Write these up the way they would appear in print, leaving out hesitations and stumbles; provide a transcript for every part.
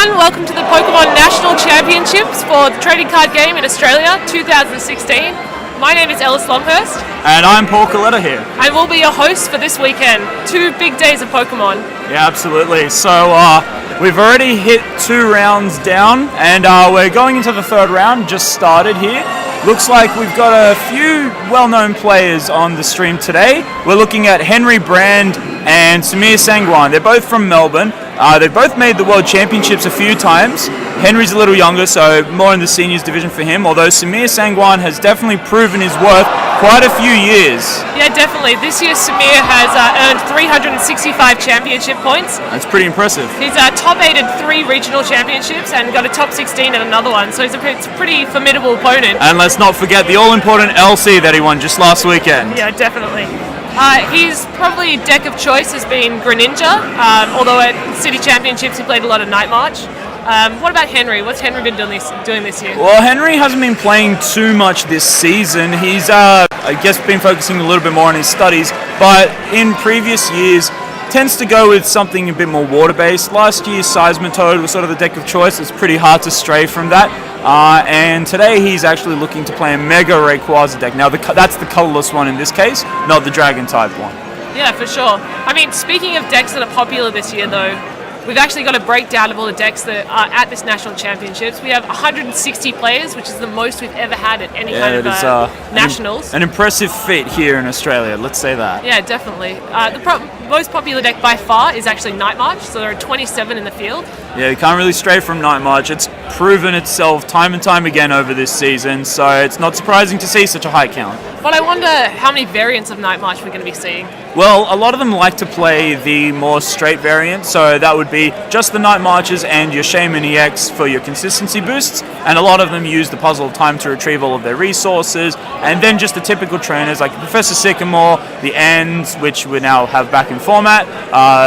everyone, welcome to the Pokémon National Championships for the trading card game in Australia 2016. My name is Ellis Longhurst. And I'm Paul Coletta here. And we'll be your hosts for this weekend. 2 big days of Pokémon. Yeah, absolutely. So we've already hit 2 rounds down and we're going into the 3rd round, just started here. Looks like we've got a few well-known players on the stream today. We're looking at Henry Brand and Samir Sangwan. They're both from Melbourne. They've both made the World Championships a few times. Henry's a little younger, so more in the seniors division for him, although Samir Sangwan has definitely proven his worth quite a few years. Yeah, definitely. This year Samir has earned 365 championship points. That's pretty impressive. He's top 8 in 3 regional championships and got a top 16 in another one, so he's a pretty formidable opponent. And let's not forget the all-important LC that he won just last weekend. Yeah, definitely. His probably deck of choice has been Greninja, although at City Championships he played a lot of Night March. What about Henry? What's Henry been doing this year? Well, Henry hasn't been playing too much this season. He's, I guess, been focusing a little bit more on his studies, but in previous years tends to go with something a bit more water-based. Last year's Seismitoad was sort of the deck of choice. It's pretty hard to stray from that. And today he's actually looking to play a Mega Rayquaza deck. Now, that's the colourless one in this case, not the Dragon-type one. Yeah, for sure. I mean, speaking of decks that are popular this year, though, we've actually got a breakdown of all the decks that are at this National Championships. We have 160 players, which is the most we've ever had at any kind of Nationals. An impressive feat here in Australia, let's say that. Yeah, definitely. The most popular deck by far is actually Night March, so there are 27 in the field. Yeah, you can't really stray from Night March. It's proven itself time and time again over this season, so it's not surprising to see such a high count. But I wonder how many variants of Night March we're going to be seeing. Well, a lot of them like to play the more straight variant, so that would be just the Night Marches and your Shaman EX for your consistency boosts, and a lot of them use the Puzzle of Time to retrieve all of their resources, and then just the typical trainers like Professor Sycamore, the Ends, which we now have back in format,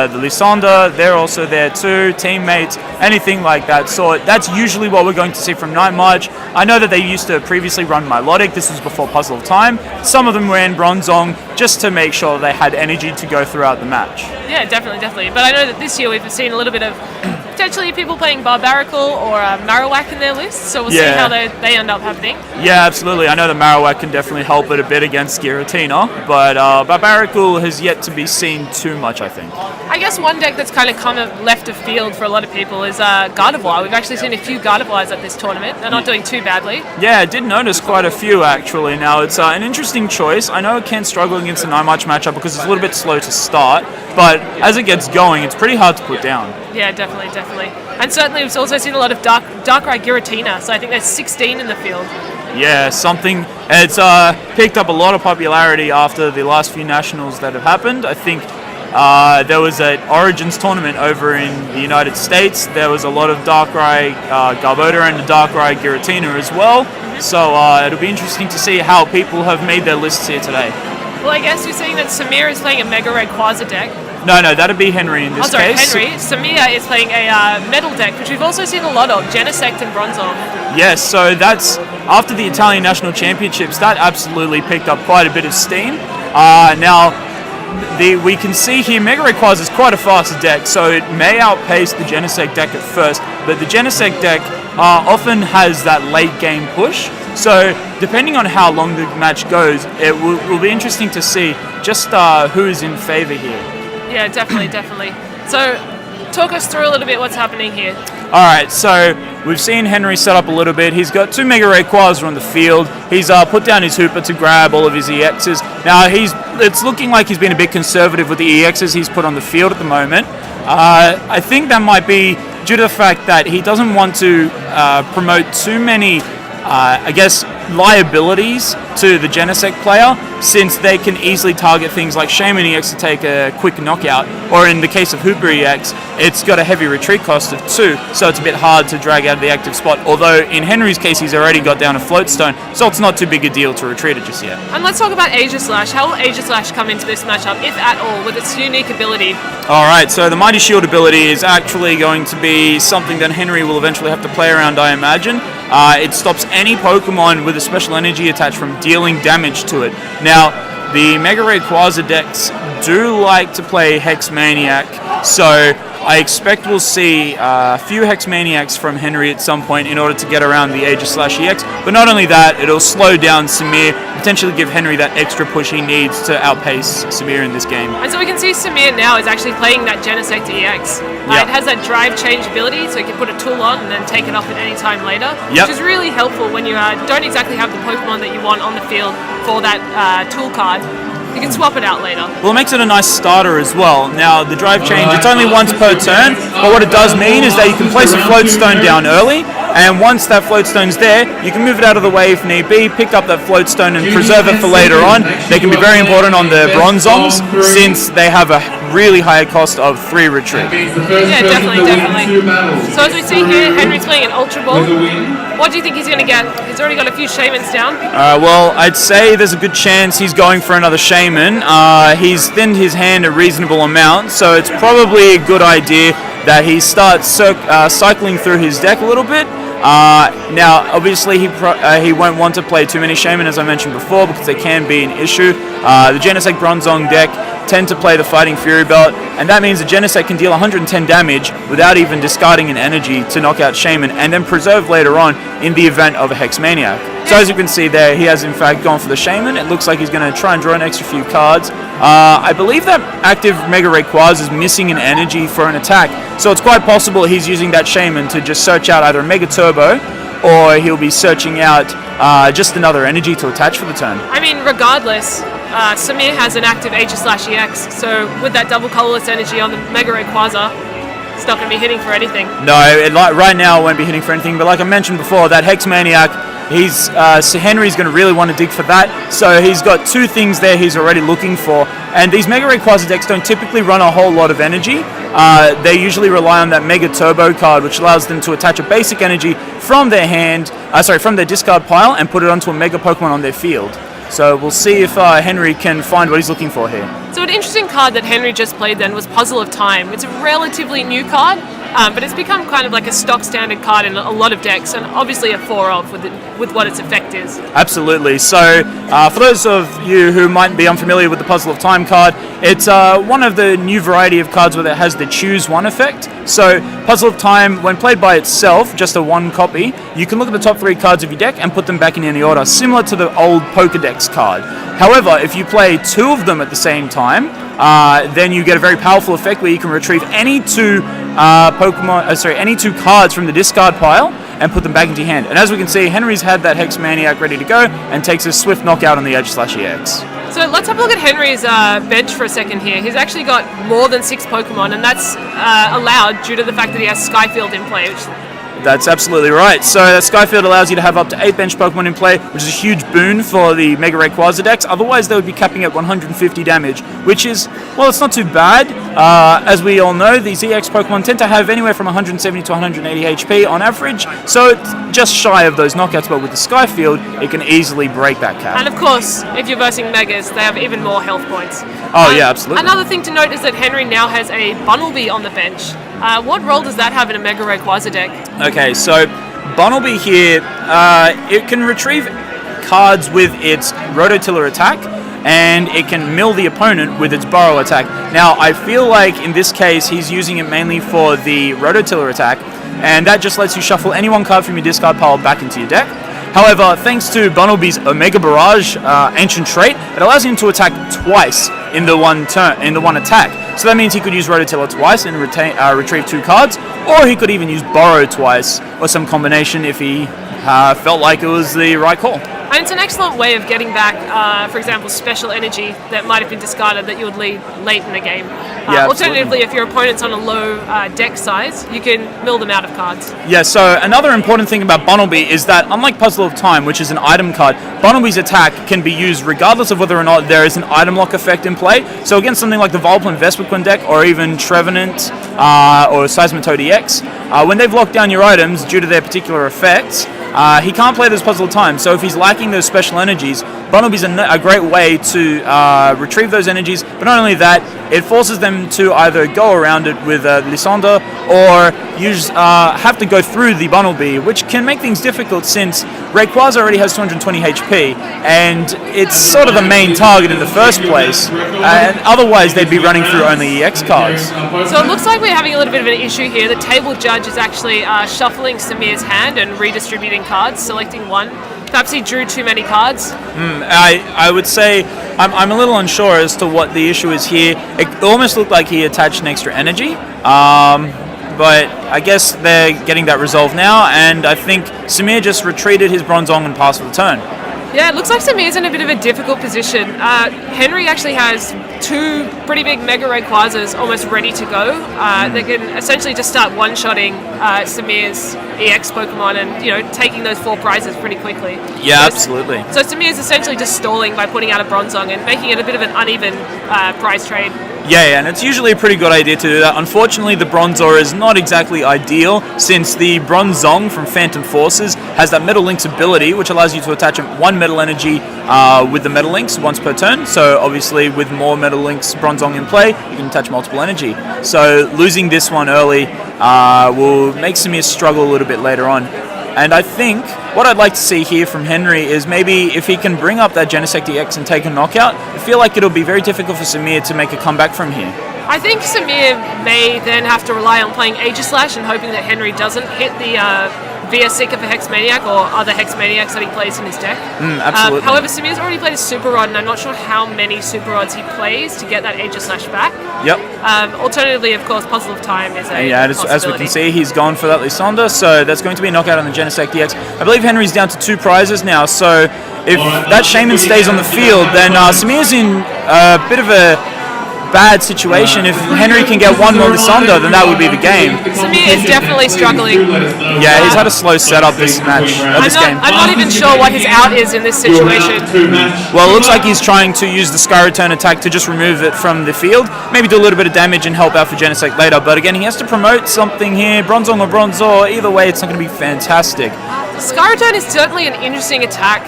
the Lysander, they're also there too, teammates, anything like that. So that's usually what we're going to see from Night March. I know that they used to previously run Milotic, this was before Puzzle of Time. Some of them ran Bronzong just to make sure they had energy to go throughout the match. Yeah, definitely. But I know that this year we've seen a little bit of potentially people playing Barbaracle or Marowak in their list, so we'll see how they end up happening. Yeah, absolutely. I know that Marowak can definitely help it a bit against Giratina, but Barbaracle has yet to be seen too much, I think. I guess one deck that's kind of left of field for a lot of people is Gardevoir. We've actually seen a few Gardevoirs at this tournament. They're not doing too badly. Yeah, I did notice quite a few actually. Now, it's an interesting choice. I know it can struggle against the Night March matchup because it's a little bit slow to start, but as it gets going, it's pretty hard to put down. Yeah, definitely. And certainly we've also seen a lot of Darkrai Giratina, so I think there's 16 in the field. Yeah, it's picked up a lot of popularity after the last few Nationals that have happened. I think there was an Origins tournament over in the United States. There was a lot of Darkrai Garbodor and Darkrai Giratina as well. So it'll be interesting to see how people have made their lists here today. Well, I guess you're saying that Samir is playing a Mega Rayquaza deck. No, that'd be Henry in this case. Henry. Samir is playing a metal deck, which we've also seen a lot of, Genesect and Bronzong. Yes, so that's, after the Italian National Championships, that absolutely picked up quite a bit of steam. Now, we can see here Mega Rayquaza is quite a fast deck, so it may outpace the Genesect deck at first, but the Genesect deck often has that late game push. So depending on how long the match goes, it will be interesting to see just who is in favour here. Yeah, definitely. So talk us through a little bit what's happening here. Alright, so we've seen Henry set up a little bit. He's got 2 Mega Rayquaza on the field. He's put down his Hooper to grab all of his EXs. Now, it's looking like he's been a bit conservative with the EXs he's put on the field at the moment. I think that might be due to the fact that he doesn't want to promote too many liabilities to the Genesect player, since they can easily target things like Shaman EX to take a quick knockout, or in the case of Hooper EX, it's got a heavy retreat cost of 2, so it's a bit hard to drag out of the active spot, although in Henry's case he's already got down a Float Stone, so it's not too big a deal to retreat it just yet. And let's talk about Aegislash. How will Aegislash come into this matchup, if at all, with its unique ability? Alright, so the Mighty Shield ability is actually going to be something that Henry will eventually have to play around, I imagine. It stops any Pokemon with a special energy attached from dealing damage to it. Now, the Mega Rayquaza decks do like to play Hex Maniac, so I expect we'll see a few Hex Maniacs from Henry at some point in order to get around the Aegis/EX. But not only that, it'll slow down Samir, potentially give Henry that extra push he needs to outpace Samir in this game. And so we can see Samir now is actually playing that Genesect EX. It has that drive change ability, so you can put a tool on and then take it off at any time later, which is really helpful when you don't exactly have the Pokemon that you want on the field for that tool card. You can swap it out later. Well, it makes it a nice starter as well. Now, the drive change, it's only once per turn, but what it does mean is that you can place a float stone down early, and once that float stone's there, you can move it out of the way if need be, pick up that float stone and preserve it for later on. They can be very important on the Bronzongs, since they have a really high cost of 3 retreat. Yeah, definitely. So as we see here, Henry's playing an Ultra Ball. What do you think he's going to get? He's already got a few Shamans down. Well, I'd say there's a good chance he's going for another Shaman. He's thinned his hand a reasonable amount, so it's probably a good idea that he starts cycling through his deck a little bit. Now, obviously, he won't want to play too many Shaman, as I mentioned before, because they can be an issue. The Genesect Bronzong deck tend to play the Fighting Fury Belt, and that means the Genesect can deal 110 damage without even discarding an energy to knock out Shaman, and then preserve later on in the event of a Hex Maniac. So as you can see there, he has in fact gone for the Shaman. It looks like he's going to try and draw an extra few cards. I believe that active Mega Rayquaza is missing an energy for an attack, so it's quite possible he's using that Shaman to just search out either a Mega Turbo, or he'll be searching out just another energy to attach for the turn. I mean, regardless, Samir has an active Aegis/EX, so with that double colorless energy on the Mega Rayquaza, it's not going to be hitting for anything. No, right now it won't be hitting for anything, but like I mentioned before, that Hex Maniac, Henry's going to really want to dig for that, so he's got 2 things there he's already looking for, and these Mega Rayquaza decks don't typically run a whole lot of energy. They usually rely on that Mega Turbo card, which allows them to attach a basic energy from their from their discard pile and put it onto a Mega Pokemon on their field. So we'll see if Henry can find what he's looking for here. So an interesting card that Henry just played then was Puzzle of Time. It's a relatively new card, but it's become kind of like a stock standard card in a lot of decks, and obviously a 4-of with what its effect is. Absolutely. So for those of you who might be unfamiliar with the Puzzle of Time card, it's one of the new variety of cards where it has the choose one effect. So Puzzle of Time, when played by itself, just a 1 copy, you can look at the top 3 cards of your deck and put them back in any order, similar to the old Pokédex card. However, if you play 2 of them at the same time, then you get a very powerful effect where you can retrieve any 2 any 2 cards from the discard pile and put them back into your hand. And as we can see, Henry's had that Hex Maniac ready to go and takes a swift knockout on the Aegis/EX. So let's have a look at Henry's bench for a second here. He's actually got more than 6 Pokemon, and that's allowed due to the fact that he has Skyfield in play, which That's absolutely right. So that Skyfield allows you to have up to 8 bench Pokemon in play, which is a huge boon for the Mega Rayquaza decks. Otherwise, they would be capping at 150 damage, which is, well, it's not too bad. As we all know, these EX Pokemon tend to have anywhere from 170 to 180 HP on average, so it's just shy of those knockouts, but with the Skyfield, it can easily break that cap. And of course, if you're versing Megas, they have even more health points. Oh, yeah, absolutely. Another thing to note is that Henry now has a Bunnelby on the bench. What role does that have in a Mega Rayquaza deck? Okay, so Bunnelby here, it can retrieve cards with its Rototiller attack, and it can mill the opponent with its Burrow attack. Now, I feel like in this case, he's using it mainly for the Rototiller attack, and that just lets you shuffle any 1 card from your discard pile back into your deck. However, thanks to Bunnelby's Omega Barrage ancient trait, it allows him to attack twice in the one attack. So that means he could use Rototiller twice and retrieve 2 cards, or he could even use Burrow twice, or some combination if he felt like it was the right call. And it's an excellent way of getting back, for example, special energy that might have been discarded that you would lead late in the game. Alternatively, if your opponent's on a low deck size, you can mill them out of cards. Yeah, so another important thing about Bunnelby is that, unlike Puzzle of Time, which is an item card, Bunnelby's attack can be used regardless of whether or not there is an item lock effect in play. So against something like the Volplin Vespiquen deck, or even Trevenant or Seismitoad EX, when they've locked down your items due to their particular effects, he can't play this Puzzle of Time, so if he's lacking those special energies, Bunnelby's a great way to retrieve those energies, but not only that, it forces them to either go around it with Lysandre or have to go through the Bunnelby, which can make things difficult since Rayquaza already has 220 HP, and it's sort of the main target in the first place, and otherwise they'd be running through only EX cards. So it looks like we're having a little bit of an issue here. The table judge is actually shuffling Samir's hand and redistributing cards, selecting one. Perhaps he drew too many cards. I would say I'm a little unsure as to what the issue is here. It almost looked like he attached an extra energy, but I guess they're getting that resolved now, and I think Samir just retreated his Bronzong and passed for the turn. Yeah, it looks like Samir's in a bit of a difficult position. Henry actually has two pretty big Mega Rayquazas almost ready to go. They can essentially just start one-shotting Samir's EX Pokemon and, taking those 4 prizes pretty quickly. Yeah, absolutely. So Samir's essentially just stalling by putting out a Bronzong and making it a bit of an uneven prize trade. Yeah, and it's usually a pretty good idea to do that. Unfortunately, the Bronzor is not exactly ideal, since the Bronzong from Phantom Forces has that Metal Link's ability, which allows you to attach 1 Metal Energy with the Metal Links once per turn. So obviously, with more Metal Links Bronzong in play, you can attach multiple energy. So losing this one early will make Samir struggle a little bit later on. And I think what I'd like to see here from Henry is maybe if he can bring up that Genesect EX and take a knockout. I feel like it'll be very difficult for Samir to make a comeback from here. I think Samir may then have to rely on playing Aegislash and hoping that Henry doesn't hit the via Seeker for Hexmaniac or other Hexmaniacs that he plays in his deck. Absolutely. However, Samir's already played a Super Rod, and I'm not sure how many Super Rods he plays to get that Aegislash back. Yep. Alternatively, of course, Puzzle of Time is a as we can see, he's gone for that Lysandre, so that's going to be a knockout on the Genesect EX. I believe Henry's down to 2 prizes now, so if that Shaman stays on the field, then Samir's in a bit of a bad situation. If Henry can get 1 more Lysandre, then that would be the game. Samir is definitely struggling. Yeah, he's had a slow setup this match, this game. I'm not even sure what his out is in this situation. Well, it looks like he's trying to use the Sky Return attack to just remove it from the field, maybe do a little bit of damage and help out for Genesect later, but again, he has to promote something here, Bronzong or Bronzor, either way, it's not going to be fantastic. Sky Return is certainly an interesting attack.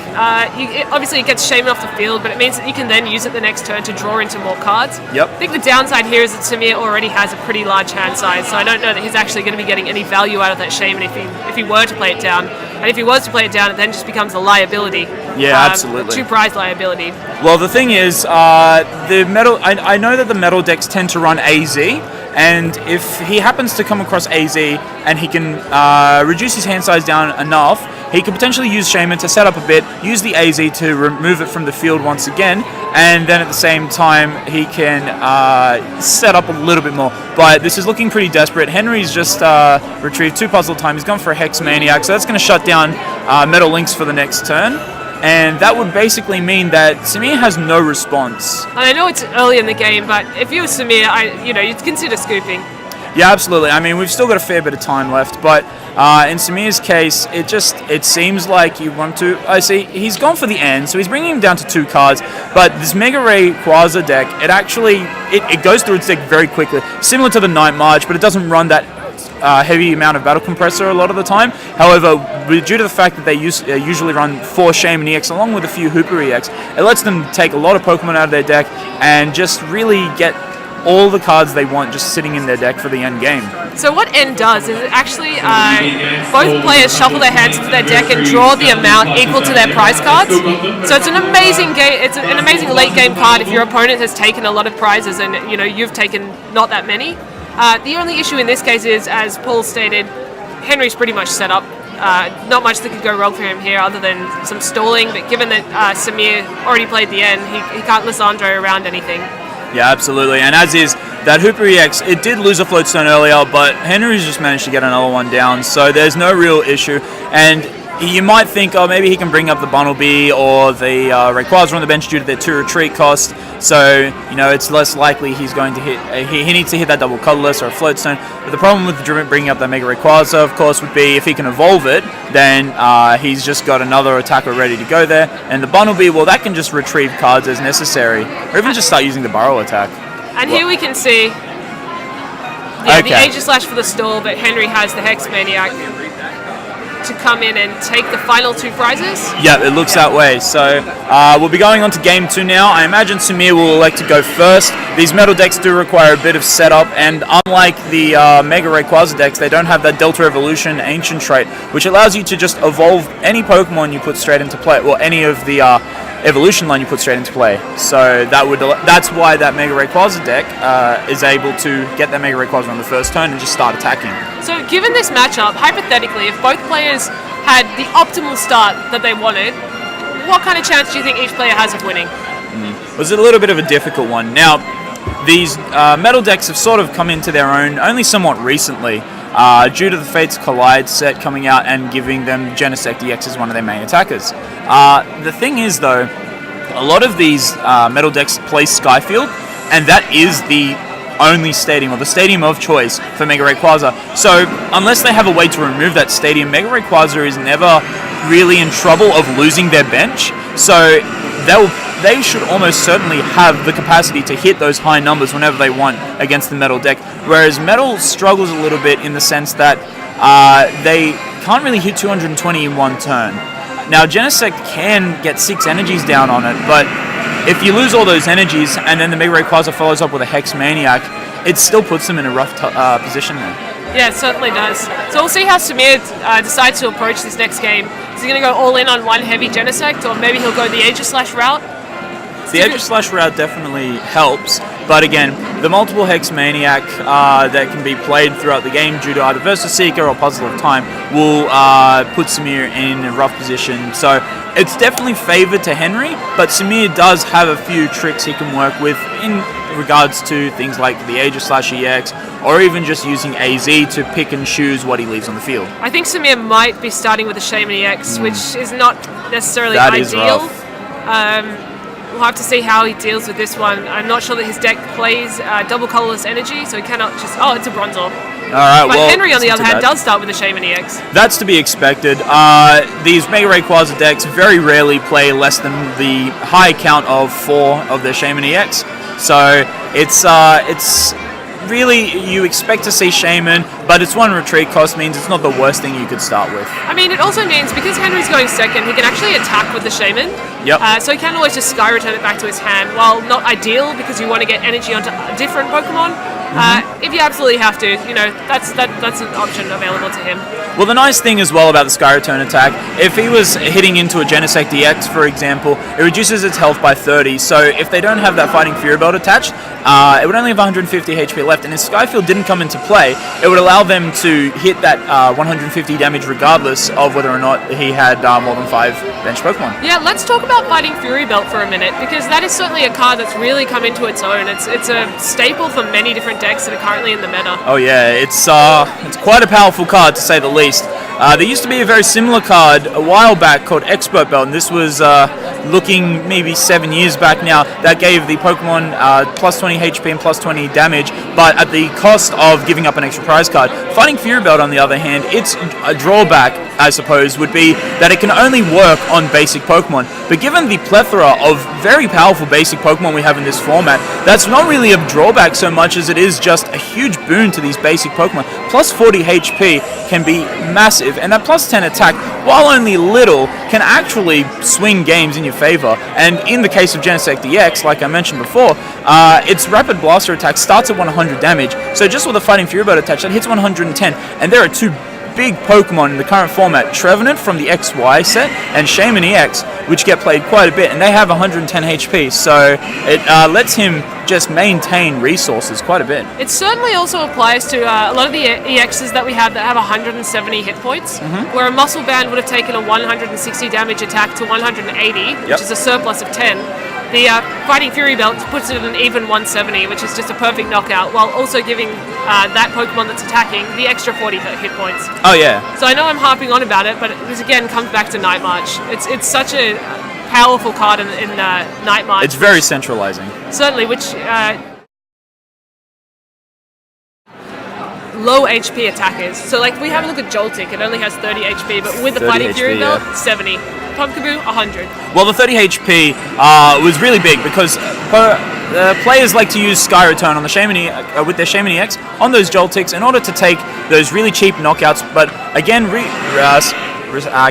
Obviously, it gets Shaman off the field, but it means that you can then use it the next turn to draw into more cards. Yep. I think the downside here is that Samir already has a pretty large hand size, so I don't know that he's actually going to be getting any value out of that Shaman if he were to play it down. And if he was to play it down, it then just becomes a liability. Yeah, absolutely. 2 prize liability. Well, the thing is, the metal. I know that the metal decks tend to run AZ, and if he happens to come across AZ and he can reduce his hand size down enough, he could potentially use Shaman to set up a bit, use the AZ to remove it from the field once again, and then at the same time he can set up a little bit more. But this is looking pretty desperate. Henry's just retrieved 2 puzzle time. He's gone for a Hexmaniac, so that's going to shut down Metal Links for the next turn. And that would basically mean that Samir has no response. And I know it's early in the game, but if you were Samir, you'd consider scooping. Yeah, absolutely. I mean, we've still got a fair bit of time left, but in Samir's case, it seems like you want to. I see he's gone for the end, so he's bringing him down to 2 cards. But this Mega Rayquaza deck, it goes through its deck very quickly, similar to the Night March, but it doesn't run that heavy amount of Battle Compressor a lot of the time. However, due to the fact that they usually run 4 Shaman EX along with a few Hooper EX, it lets them take a lot of Pokemon out of their deck and just really get all the cards they want just sitting in their deck for the end game. So what end does is it actually both players shuffle their hands into their deck and draw the amount equal to their prize cards. So it's an amazing game. It's an amazing late game card if your opponent has taken a lot of prizes and you've taken not that many. The only issue in this case is, as Paul stated, Henry's pretty much set up. Not much that could go wrong for him here other than some stalling, but given that Samir already played the end, he can't Lysandre around anything. Yeah, absolutely. And as is, that Hooper EX, it did lose a float stone earlier, but Henry's just managed to get another one down, so there's no real issue. And you might think, oh, maybe he can bring up the Bunnelby or the Rayquaza on the bench due to their 2 retreat cost. So, it's less likely he's going to hit. He needs to hit that double colorless or a float stone. But the problem with bringing up that Mega Rayquaza, of course, would be if he can evolve it, then he's just got another attacker ready to go there. And the Bunnelby, well, that can just retrieve cards as necessary, or even just start using the Burrow attack. And here we can see the Aegislash for the stall, but Henry has the Hexmaniac. to come in and take the final 2 prizes? Yeah, it looks that way. So we'll be going on to game 2 now. I imagine Samir will elect to go first. These metal decks do require a bit of setup, and unlike the Mega Rayquaza decks, they don't have that Delta Evolution Ancient trait, which allows you to just evolve any Pokemon you put straight into play, or any of the evolution line you put straight into play. So that's why that Mega Rayquaza deck is able to get that Mega Rayquaza on the first turn and just start attacking. So given this matchup, hypothetically, if both players had the optimal start that they wanted, what kind of chance do you think each player has of winning? It was a little bit of a difficult one. Now, these metal decks have sort of come into their own only somewhat recently, due to the Fates Collide set coming out and giving them Genesect EX as one of their main attackers. The thing is, though, a lot of these metal decks play Skyfield, and that is the only stadium, or the stadium of choice for Mega Rayquaza. So unless they have a way to remove that stadium, Mega Rayquaza is never really in trouble of losing their bench. So they should almost certainly have the capacity to hit those high numbers whenever they want against the Metal deck, whereas Metal struggles a little bit in the sense that they can't really hit 220 in one turn. Now, Genesect can get 6 energies down on it, but if you lose all those energies and then the Mega Rayquaza follows up with a Hex Maniac, it still puts them in a rough position there. Yeah, it certainly does. So we'll see how Samir decides to approach this next game. Is he going to go all in on one heavy Genesect, or maybe he'll go the Aegislash route? The Aegislash route definitely helps, but again, the multiple Hex Maniac that can be played throughout the game due to either Versus Seeker or Puzzle of Time will put Samir in a rough position. So it's definitely favoured to Henry, but Samir does have a few tricks he can work with in regards to things like the Aegislash EX, or even just using AZ to pick and choose what he leaves on the field. I think Samir might be starting with a Shaman EX, which is not necessarily that ideal. Is rough. We'll have to see how he deals with this one. I'm not sure that his deck plays double colorless energy, so he cannot just... Oh, it's a Bronzor. Alright, but Henry, on the other hand, does start with a Shaman EX. That's to be expected. These Mega Rayquaza decks very rarely play less than the high count of 4 of their Shaman EX. So it's really, you expect to see Shaman, but its 1 retreat cost means it's not the worst thing you could start with. I mean, it also means, because Henry's going second, he can actually attack with the Shaman. Yep. So he can always just Sky Return it back to his hand. While not ideal, because you want to get energy onto different Pokemon, if you absolutely have to, you know, that's an option available to him. Well, the nice thing as well about the Sky Return attack, if he was hitting into a Genesect EX, for example, it reduces its health by 30. So if they don't have that Fighting Fury Belt attached, it would only have 150 HP left. And if Skyfield didn't come into play, it would allow them to hit that 150 damage regardless of whether or not he had more than 5 bench Pokemon. Yeah, let's talk about Fighting Fury Belt for a minute, because that is certainly a card that's really come into its own. It's a staple for many different decks that are currently in the meta. Oh yeah, it's quite a powerful card to say the least. There used to be a very similar card a while back called Expert Belt, and this was looking maybe 7 years back now, that gave the Pokemon plus 20 HP and plus 20 damage, but at the cost of giving up an extra prize card. Fighting Fury Belt, on the other hand, its a drawback, I suppose, would be that it can only work on basic Pokemon. But given the plethora of very powerful basic Pokemon we have in this format, that's not really a drawback so much as it is just a huge boon to these basic Pokemon. Plus 40 HP can be massive, and that plus 10 attack, while only little, can actually swing games in your favor. And in the case of Genesect EX, like I mentioned before, its Rapid Blaster attack starts at 100 damage, so just with a Fighting Fury Belt attached, that hits 110, and there are 2 big Pokemon in the current format, Trevenant from the XY set and Shaman EX, which get played quite a bit, and they have 110 HP, so it lets him just maintain resources quite a bit. It certainly also applies to a lot of the EXs that we have that have 170 hit points, where a Muscle Band would have taken a 160 damage attack to 180, which is a surplus of 10. The Fighting Fury Belt puts it at an even 170, which is just a perfect knockout, while also giving that Pokemon that's attacking the extra 40 hit points. Oh yeah. So I know I'm harping on about it, but this again comes back to Night March. It's such a powerful card in Night March. It's very centralizing. Certainly, which low HP attackers. So like we have a look at Joltik, it only has 30 HP, but with the Fighting Fury Belt, 70. Pumpkaboo, 100. Well, the 30 HP was really big because players like to use Sky Return on the with their Shaman EX on those Joltiks in order to take those really cheap knockouts. But again,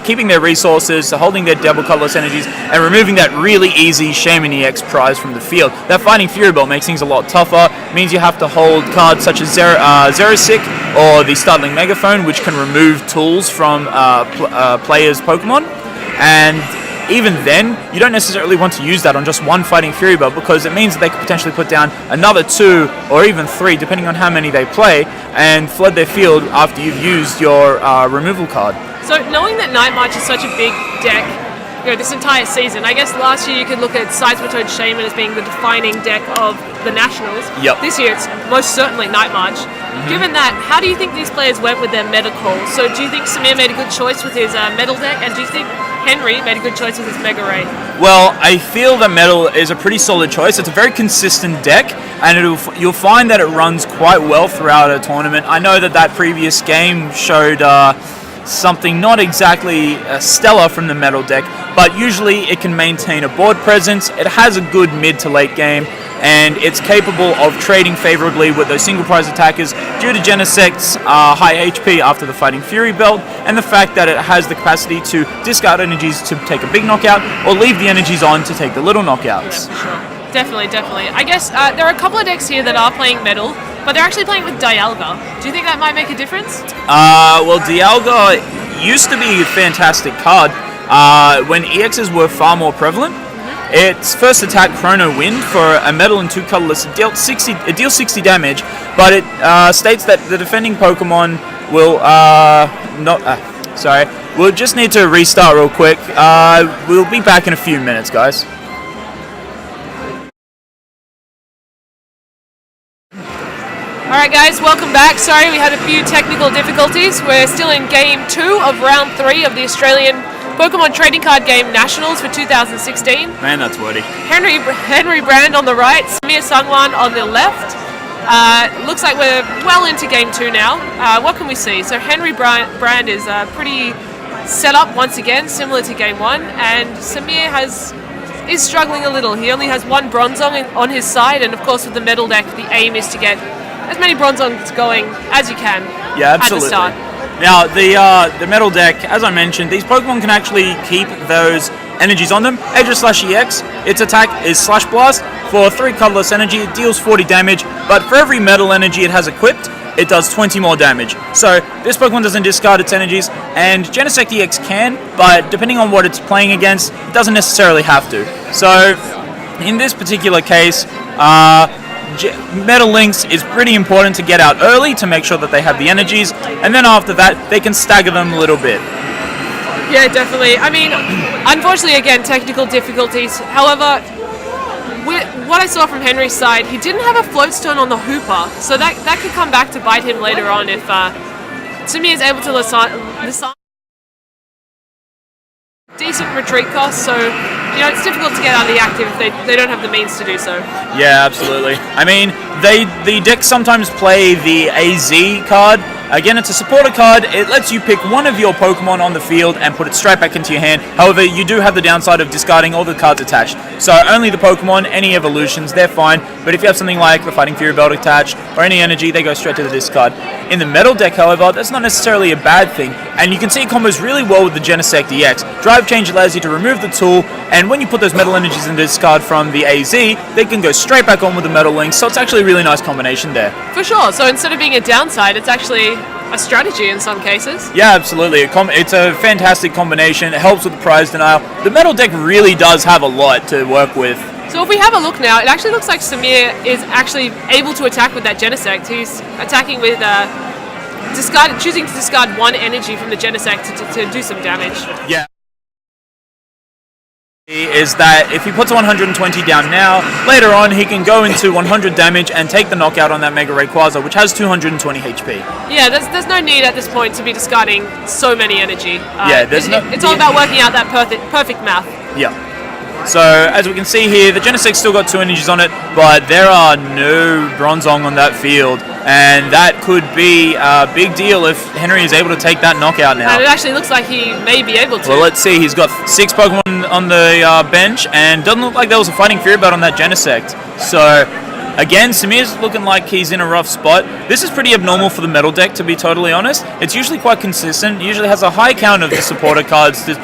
keeping their resources, holding their double colorless energies, and removing that really easy Shaman EX prize from the field. That Fighting Fury Belt makes things a lot tougher. It means you have to hold cards such as Genesect or the Startling Megaphone, which can remove tools from players' Pokemon. And even then, you don't necessarily want to use that on just one Fighting Fury Belt, because it means that they could potentially put down another 2 or even 3, depending on how many they play, and flood their field after you've used your removal card. So knowing that Night March is such a big deck, this entire season, I guess last year you could look at Seismitoad Shaman as being the defining deck of the Nationals. Yep. This year it's most certainly Night March. Given that, how do you think these players went with their meta call? So do you think Samir made a good choice with his metal deck, and do you think Henry made a good choice with his Mega Ray? Well, I feel that metal is a pretty solid choice. It's a very consistent deck, and you'll find that it runs quite well throughout a tournament. I know that previous game showed something not exactly stellar from the metal deck, but usually it can maintain a board presence. It has a good mid to late game, and it's capable of trading favorably with those single prize attackers due to Genesect's high HP after the Fighting Fury Belt, and the fact that it has the capacity to discard energies to take a big knockout, or leave the energies on to take the little knockouts. Yeah, for sure. Definitely. I guess there are a couple of decks here that are playing metal, but they're actually playing with Dialga. Do you think that might make a difference? Well, Dialga used to be a fantastic card when EXs were far more prevalent. Its first attack, Chrono Wind, for a metal and 2 colorless, it deals 60 damage, but it states that the defending Pokemon will we'll just need to restart real quick. We'll be back in a few minutes, guys. Alright guys, welcome back. Sorry, we had a few technical difficulties. We're still in Game 2 of Round 3 of the Australian Pokemon Trading Card Game Nationals for 2016. Man, that's wordy. Henry Brand on the right, Samir Sungwan on the left. Looks like we're well into Game 2 now. What can we see? So Henry Brand is pretty set up once again, similar to Game 1, and Samir is struggling a little. He only has 1 Bronzong on his side, and of course with the metal deck, the aim is to get as many Bronzongs going as you can. Yeah, absolutely. At the start. Now, the metal deck, as I mentioned, these Pokemon can actually keep those energies on them. Aegis/EX, its attack is Slash Blast. For 3 colorless energy, it deals 40 damage, but for every metal energy it has equipped, it does 20 more damage. So this Pokemon doesn't discard its energies, and Genesect EX can, but depending on what it's playing against, it doesn't necessarily have to. So in this particular case, Metal Links is pretty important to get out early to make sure that they have the energies, and then after that they can stagger them a little bit. Yeah, definitely. I mean, unfortunately, again, technical difficulties. However, what I saw from Henry's side, he didn't have a float stone on the Hooper, so that could come back to bite him later on if Samir is able to Lissan decent retreat cost, so it's difficult to get out of the active if they don't have the means to do so. Yeah, absolutely. I mean, the decks sometimes play the AZ card. Again, it's a supporter card. It lets you pick one of your Pokemon on the field and put it straight back into your hand. However, you do have the downside of discarding all the cards attached. So only the Pokemon, any evolutions, they're fine. But if you have something like the Fighting Fury Belt attached or any energy, they go straight to the discard. In the metal deck, however, that's not necessarily a bad thing. And you can see it combos really well with the Genesect EX. Drive Change allows you to remove the tool, and when you put those metal energies in the discard from the AZ, they can go straight back on with the Metal Link. So it's actually a really nice combination there. For sure. So instead of being a downside, it's actually a strategy in some cases. Yeah, absolutely. It's a fantastic combination. It helps with the prize denial. The metal deck really does have a lot to work with. So if we have a look now, it actually looks like Samir is actually able to attack with that Genesect. He's attacking with choosing to discard 1 energy from the Genesect to do some damage. Yeah. Is that if he puts 120 down now, later on he can go into 100 damage and take the knockout on that Mega Rayquaza, which has 220 HP. Yeah, there's no need at this point to be discarding so many energy. It's all about working out that perfect math. Yeah. So, as we can see here, the Genesect's still got 2 energies on it, but there are no Bronzong on that field, and that could be a big deal if Henry is able to take that knockout now. And it actually looks like he may be able to. Well, let's see. He's got 6 Pokemon on the bench, and doesn't look like there was a Fighting Fury Belt on that Genesect. So, again, Samir's looking like he's in a rough spot. This is pretty abnormal for the metal deck, to be totally honest. It's usually quite consistent. It usually has a high count of the supporter cards to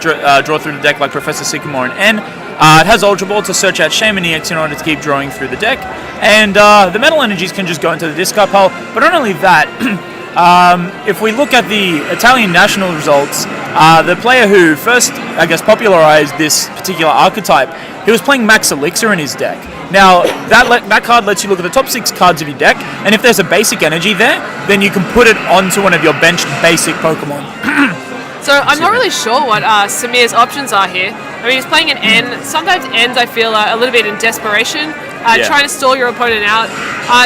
draw through the deck, like Professor Sycamore and N. It has Ultra Ball to search out Shaman EX in order to keep drawing through the deck. And the metal energies can just go into the discard pile. But not only that, if we look at the Italian national results, the player who first, I guess, popularized this particular archetype, he was playing Max Elixir in his deck. Now, that card lets you look at the top 6 cards of your deck, and if there's a basic energy there, then you can put it onto one of your benched basic Pokemon. So I'm not really sure what Samir's options are here. I mean, he's playing an N. Sometimes Ns, I feel, a little bit in desperation, trying to stall your opponent out.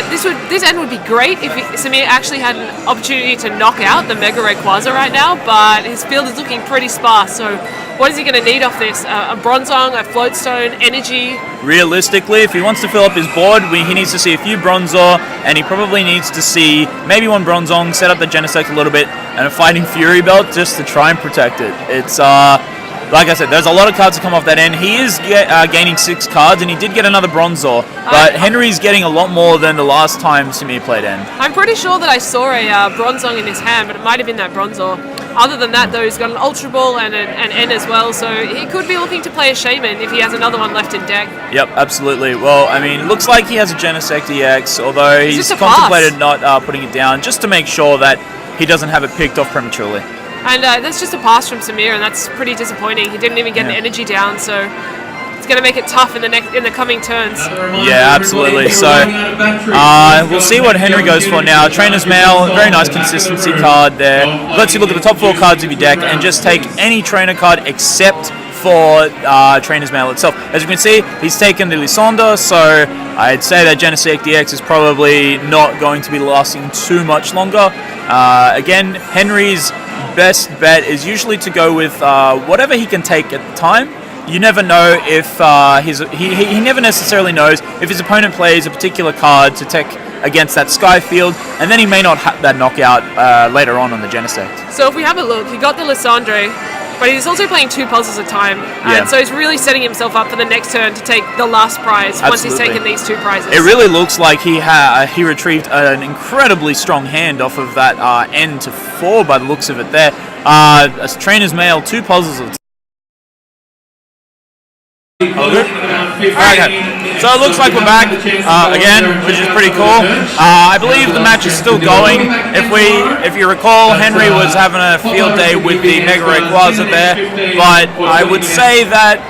This N would be great if Samir actually had an opportunity to knock out the Mega Rayquaza right now, but his field is looking pretty sparse. So what is he going to need off this? A Bronzong, a Floatstone, Energy? Realistically, if he wants to fill up his board, he needs to see a few Bronzor, and he probably needs to see maybe one Bronzong, set up the Genesect a little bit, and a Fighting Fury Belt just to try and protect it. It's, like I said, there's a lot of cards that come off that end. He is gaining 6 cards, and he did get another Bronzor, but Henry's getting a lot more than the last time Samir played N. I'm pretty sure that I saw a Bronzong in his hand, but it might have been that Bronzor. Other than that, though, he's got an Ultra Ball and an N as well, so he could be looking to play a Shaman if he has another one left in deck. Yep, absolutely. Well, I mean, it looks like he has a Genesect EX, although he's contemplated not putting it down, just to make sure that he doesn't have it picked off prematurely. And that's just a pass from Samir, and that's pretty disappointing. He didn't even get an energy down, so it's going to make it tough in the coming turns. Yeah, absolutely. So we'll see what Henry goes for now. Trainer's Mail, very nice consistency card there. Lets you look at the top 4 cards of your deck and just take any trainer card except for Trainer's Mail itself. As you can see, he's taken the Lysandre, so I'd say that Genesect DX is probably not going to be lasting too much longer. Again, Henry's best bet is usually to go with whatever he can take at the time. You never know if he never necessarily knows if his opponent plays a particular card to take against that Sky Field, and then he may not have that knockout later on the Genesect. So if we have a look, he got the Lysandre, but he's also playing 2 puzzles at a time, and so he's really setting himself up for the next turn to take the last prize once he's taken these 2 prizes. It really looks like he retrieved an incredibly strong hand off of that N to 4 by the looks of it there. A Trainer's Mail, 2 puzzles at a time. Okay, so it looks like we're back again, which is pretty cool. I believe the match is still going. If you recall, Henry was having a field day with the Mega Rayquaza there, but I would say that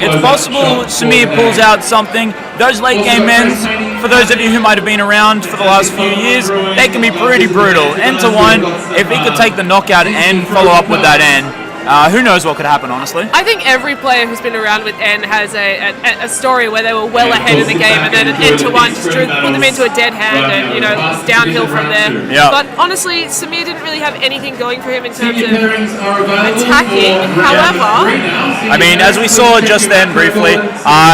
it's possible Samir pulls out something. Those late game ends, for those of you who might have been around for the last few years, they can be pretty brutal. N to 1, if he could take the knockout and follow up with that N, who knows what could happen, honestly. I think every player who's been around with N has a story where they were well ahead in the game, and then an N to 1 just put them into a dead hand, and it's downhill from there. Yep. But honestly, Samir didn't really have anything going for him in terms of attacking. However, I mean, as we saw just then briefly,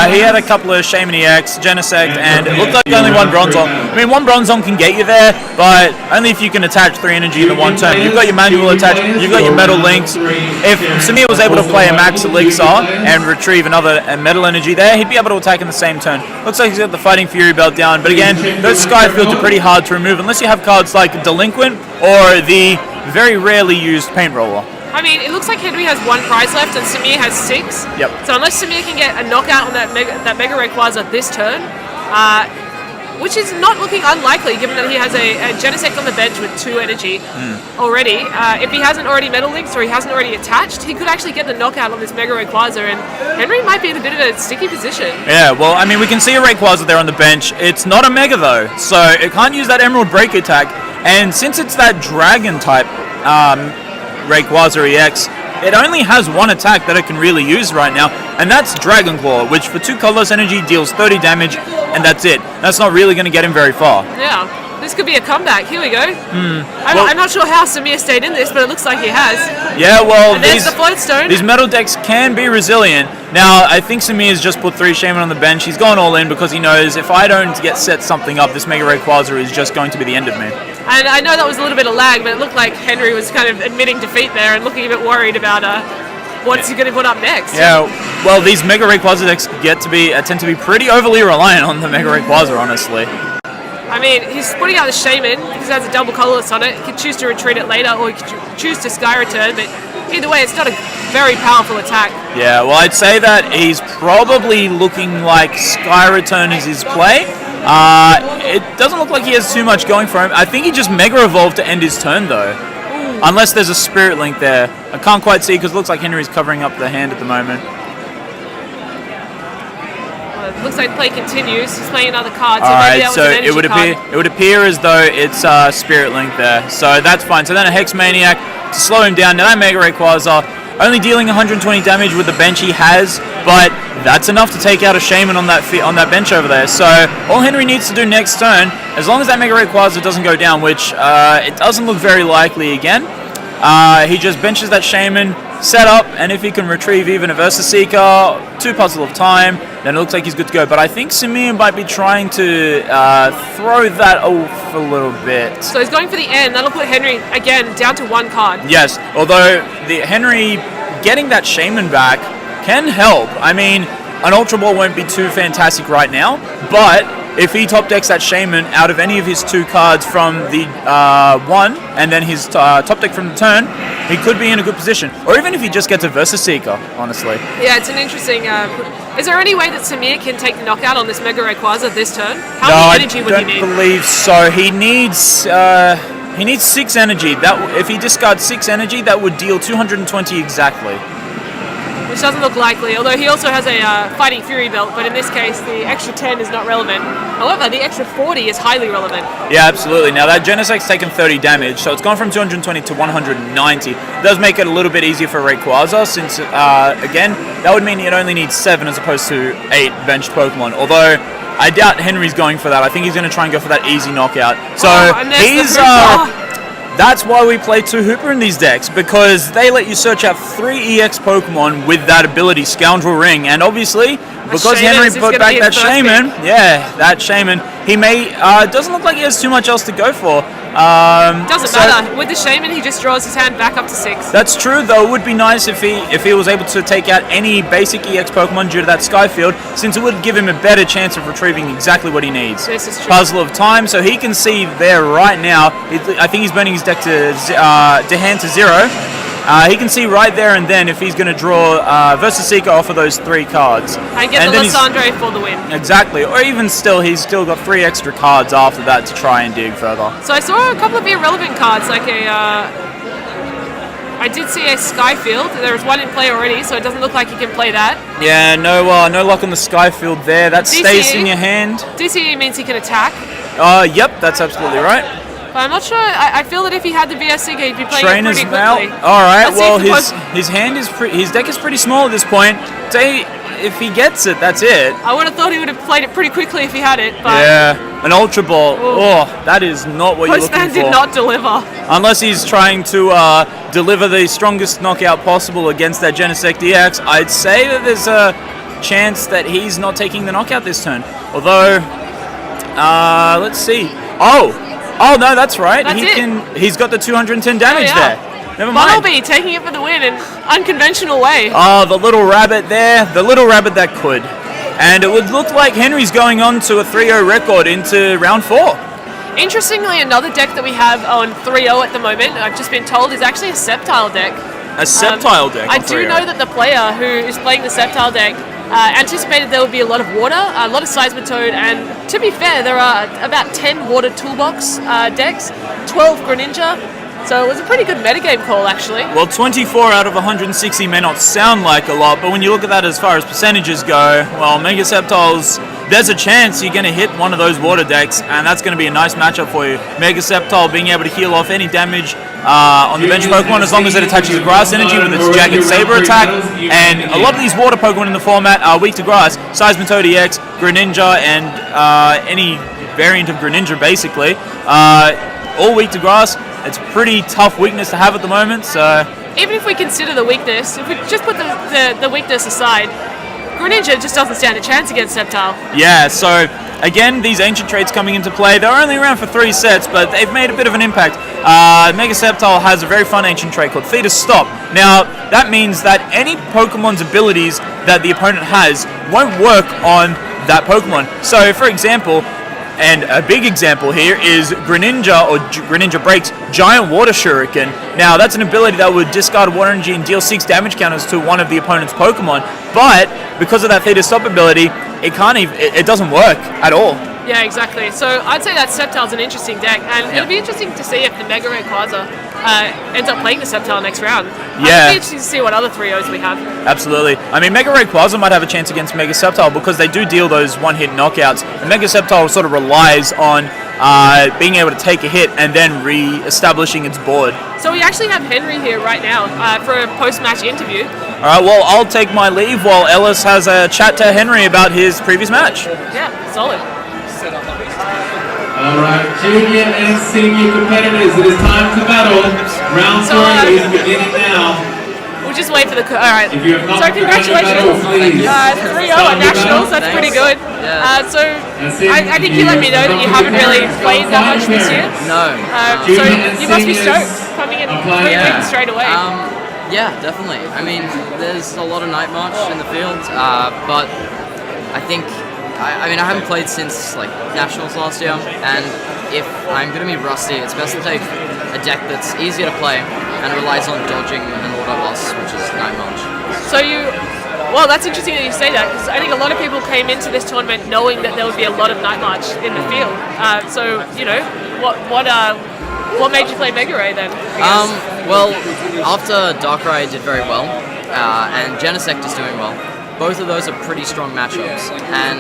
he had a couple of Shaman EX, Genesect, and it looked like only one Bronzong. I mean, one Bronzong can get you there, but only if you can attach 3 energy in the one turn. You've got your manual attach, you've got your metal links. If Samir was able to play a Max Elixir and retrieve another metal energy there, he'd be able to attack in the same turn. Looks like he's got the Fighting Fury Belt down, but again, those Sky Fields are pretty hard to remove unless you have cards like Delinquent or the very rarely used Paint Roller. I mean, it looks like Henry has 1 prize left and Samir has 6. Yep. So unless Samir can get a knockout on that Mega Rayquaza this turn, which is not looking unlikely given that he has a Genesect on the bench with 2 energy already. If he hasn't already Metal Linked or he hasn't already attached, he could actually get the knockout on this Mega Rayquaza, and Henry might be in a bit of a sticky position. Yeah, well, I mean, we can see a Rayquaza there on the bench. It's not a Mega, though, so it can't use that Emerald Break attack, and since it's that Dragon type Rayquaza EX, it only has 1 attack that it can really use right now, and that's Dragon Claw, which for 2 colorless energy deals 30 damage, and that's it. That's not really going to get him very far. Yeah, this could be a comeback. Here we go. I'm not sure how Samir stayed in this, but it looks like he has. Yeah, well, and there's the Floatstone. These metal decks can be resilient. Now, I think Samir's just put 3 Shaman on the bench. He's gone all in because he knows if I don't set something up, this Mega Rayquaza is just going to be the end of me. And I know that was a little bit of lag, but it looked like Henry was kind of admitting defeat there and looking a bit worried about what's he going to put up next? Yeah, well, these Mega Rayquaza decks tend to be pretty overly reliant on the Mega Rayquaza, honestly. I mean, he's putting out the Shaman because it has a double colorless on it. He could choose to retreat it later, or he could choose to Sky Return, but either way, it's not a very powerful attack. Yeah, well, I'd say that he's probably looking like Sky Return is his play. It doesn't look like he has too much going for him. I think he just Mega Evolved to end his turn, though. Ooh. Unless there's a Spirit Link there. I can't quite see because it looks like Henry's covering up the hand at the moment. It looks like the play continues. He's playing another card, so Alright, maybe that was so an energy card. it would appear as though it's Spirit Link there. So that's fine. So then a Hex Maniac to slow him down. Now that Mega Rayquaza only dealing 120 damage with the bench he has, but that's enough to take out a Shaman on that bench over there. So all Henry needs to do next turn, as long as that Mega Rayquaza doesn't go down, which it doesn't look very likely again, he just benches that Shaman, set up, and if he can retrieve even a Versus Seeker, 2 Puzzle of Time, then it looks like he's good to go. But I think Samir might be trying to throw that off a little bit. So he's going for the end. That'll put Henry, again, down to 1 card. Yes, although Henry getting that Shaman back can help. I mean, an Ultra Ball won't be too fantastic right now, but if he top decks that Shaman out of any of his 2 cards from the 1 and then his top deck from the turn, he could be in a good position. Or even if he just gets a Versus Seeker, honestly. Yeah, it's an interesting... is there any way that Samir can take the knockout on this Mega Rayquaza this turn? How much energy would he need? I don't believe so. He needs 6 energy. If he discards 6 energy, that would deal 220 exactly. Which doesn't look likely, although he also has a Fighting Fury belt, but in this case, the extra 10 is not relevant. However, the extra 40 is highly relevant. Yeah, absolutely. Now, that Genesect's taken 30 damage, so it's gone from 220 to 190. It does make it a little bit easier for Rayquaza, since, again, that would mean it only needs 7 as opposed to 8 benched Pokemon. Although, I doubt Henry's going for that. I think he's going to try and go for that easy knockout. So, he's... That's why we play 2 Hooper in these decks, because they let you search out 3 EX Pokemon with that ability, Scoundrel Ring, and obviously, because Henry put back that Shaman, that Shaman, he may, doesn't look like he has too much else to go for. Doesn't matter. With the Shaman, he just draws his hand back up to 6. That's true, though. It would be nice if he was able to take out any basic EX Pokemon due to that Sky Field, since it would give him a better chance of retrieving exactly what he needs. This is true. Puzzle of Time, so he can see there right now. I think he's burning his deck to hand to 0. He can see right there and then if he's going to draw Versus Seeker off of those 3 cards. And get the Lysandre for the win. Exactly. Or even still, he's still got 3 extra cards after that to try and dig further. So I saw a couple of irrelevant cards, like I did see a Skyfield. There was 1 in play already, so it doesn't look like you can play that. Yeah, no luck on the Skyfield there. That stays in your hand. DCE means he can attack. Yep, that's absolutely right. But I'm not sure. I feel that if he had the VS Seeker, he'd be playing Trainer's it pretty quickly. All right. Well, his hand is his deck is pretty small at this point. Say if he gets it, that's it. I would have thought he would have played it pretty quickly if he had it. But yeah, an Ultra Ball. Oh, that is not what you're looking for. Postman did not deliver. Unless he's trying to deliver the strongest knockout possible against that Genesect EX, I'd say that there's a chance that he's not taking the knockout this turn. Although, let's see. Oh no, that's right. He's got the 210 damage there. Never mind. Bumblebee taking it for the win in unconventional way. Oh, the little rabbit there. The little rabbit that could. And it would look like Henry's going on to a 3-0 record into round 4. Interestingly, another deck that we have on 3-0 at the moment, I've just been told, is actually a Sceptile deck. A Sceptile deck? I do know that the player who is playing the Sceptile deck anticipated there would be a lot of water, a lot of Seismitoad, and to be fair, there are about 10 water toolbox decks, 12 Greninja, so it was a pretty good metagame call, actually. Well, 24 out of 160 may not sound like a lot, but when you look at that as far as percentages go, well, Mega Sceptiles, there's a chance you're going to hit one of those water decks, and that's going to be a nice matchup for you. Mega Sceptile being able to heal off any damage on the bench Pokemon as long as it attaches a grass energy with its Jagged Saber attack, and a lot of these water Pokemon in the format are weak to grass. Seismitoad EX, Greninja, and any variant of Greninja basically, all weak to grass. It's a pretty tough weakness to have at the moment, so... Even if we consider the weakness, if we just put the weakness aside, Greninja just doesn't stand a chance against Sceptile. Yeah, so again, these ancient traits coming into play. They're only around for 3 sets, but they've made a bit of an impact. Mega Sceptile has a very fun ancient trait called Theta Stop. Now, that means that any Pokemon's abilities that the opponent has won't work on that Pokemon. So, for example, and a big example here is Greninja, or Greninja Break's Giant Water Shuriken. Now, that's an ability that would discard water energy and deal 6 damage counters to one of the opponent's Pokemon, but because of that Theta Stop ability, it doesn't work at all. Yeah, exactly. So I'd say that Sceptile's an interesting deck, and it'll be interesting to see if the Mega Rayquaza ends up playing the Sceptile next round. Yeah. It'll be interesting to see what other 3-0s we have. Absolutely. I mean, Mega Rayquaza might have a chance against Mega Sceptile because they do deal those one-hit knockouts. And Mega Sceptile sort of relies on being able to take a hit and then re-establishing its board. So we actually have Henry here right now for a post-match interview. All right, well, I'll take my leave while Ellis has a chat to Henry about his previous match. Yeah, solid. All right, junior and senior competitors, it is time to battle. Round 3 is beginning now. We'll just wait for the... Alright, If you have not so congratulations. 3-0 at Nationals, that's pretty good. So I think you let me know that you haven't really played that much this year. No. So you must be stoked coming in 3 wins straight away. Yeah, definitely. I mean, there's a lot of Night March in the field, but I think... I mean, I haven't played since like Nationals last year, and if I'm going to be rusty, it's best to take a deck that's easier to play and relies on dodging an auto loss, which is Night March. So well, that's interesting that you say that, because I think a lot of people came into this tournament knowing that there would be a lot of Night March in the field. So, you know, what made you play Mega Ray then? Well, after Darkrai did very well, and Genesect is doing well, both of those are pretty strong matchups, and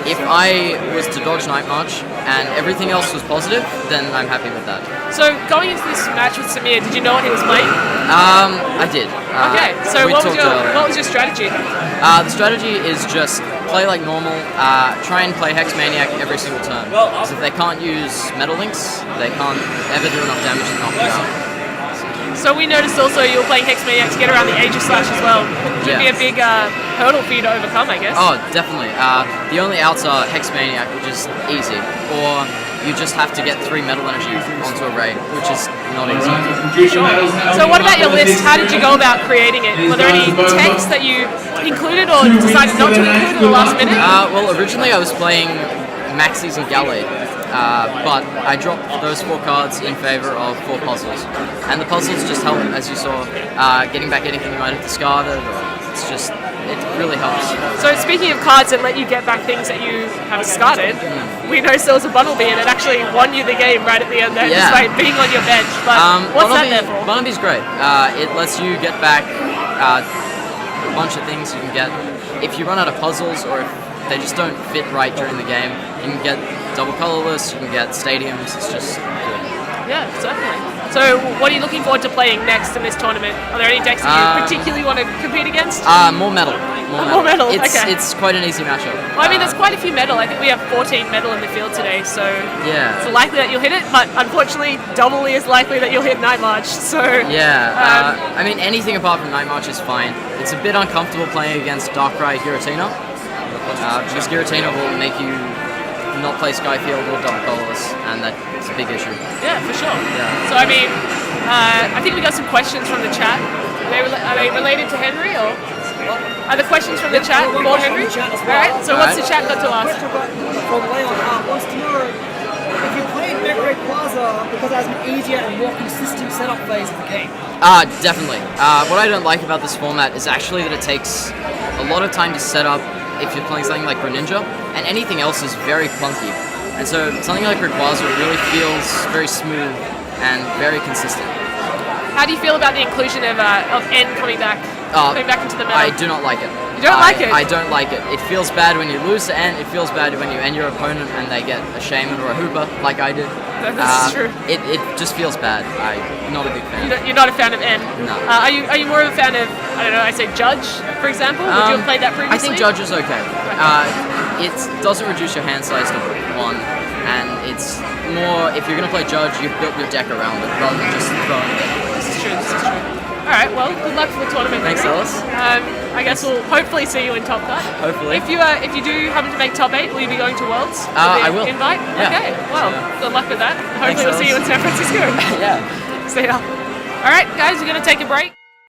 if I was to dodge Night March and everything else was positive, then I'm happy with that. So going into this match with Samir, did you know what he was playing? I did. Okay, so what was your strategy? The strategy is just play like normal, try and play Hex Maniac every single turn. Because if they can't use Metal Links, they can't ever do enough damage to knock you out. So we noticed also you were playing Hex Maniac to get around the Aegis Slash as well. Which would be a big hurdle for you to overcome, I guess. Oh, definitely. The only outs are Hex Maniac, which is easy, or you just have to get 3 Metal Energy onto a Ray, which is not easy. Sure. So what about your list? How did you go about creating it? Were there any texts that you included or decided not to include in the last minute? Well, originally I was playing Maxis and Gallade. But I dropped those 4 cards in favor of 4 puzzles, and the puzzles just help, as you saw, getting back anything you might have discarded, or it really helps. So speaking of cards that let you get back things that you have discarded, we noticed there was a Bunnelby and it actually won you the game right at the end there, despite being on your bench. But what's that there for? Bunnelby's great. It lets you get back a bunch of things you can get. If you run out of puzzles, or if they just don't fit right during the game, you can get double colorless, you can get stadiums, it's just good. Yeah, certainly. So what are you looking forward to playing next in this tournament? Are there any decks that you particularly want to compete against? More metal. More metal, okay. It's quite an easy matchup. Well, I mean, there's quite a few metal. I think we have 14 metal in the field today, so it's likely that you'll hit it, but unfortunately, doubly as likely that you'll hit Night March, so... Yeah, I mean, anything apart from Night March is fine. It's a bit uncomfortable playing against Darkrai Giratina, because Giratina will make you not play Skyfield or double colorless, and that's a big issue. Yeah, for sure. Yeah. So I mean, I think we got some questions from the chat. Are they related to Henry, or are the questions from the chat for Henry? Alright, so what's the chat got to ask? From Leon wants to know if you played Mega Rayquaza because it has an easier and more consistent setup phase of the game. Definitely. What I don't like about this format is actually that it takes a lot of time to set up if you're playing something like Greninja, and anything else is very clunky. And so something like Rayquaza really feels very smooth and very consistent. How do you feel about the inclusion of N coming back into the meta? I do not like it. You don't like it? I don't like it. It feels bad when you lose to N, it feels bad when you end your opponent and they get a Shaman or a Hooper, like I did. That's true. It just feels bad. I'm not a big fan. You're not a fan of N? No. Are you more of a fan of, I don't know, I say Judge, for example? Would you have played that previously? I think Judge is okay. It doesn't reduce your hand size to 1, and it's more, if you're going to play Judge, you've built your deck around it rather than just throwing it in. This is true. Alright, right, well, good luck for the tournament. Thanks, Henry. Ellis. I guess we'll hopefully see you in Top Cut. Hopefully. If you do happen to make top 8, will you be going to Worlds? I will. Invite? Yeah. Okay, well, good luck with that. Hopefully Thanks, we'll see you in San Francisco. Yeah. See ya. All right, guys, we're going to take a break.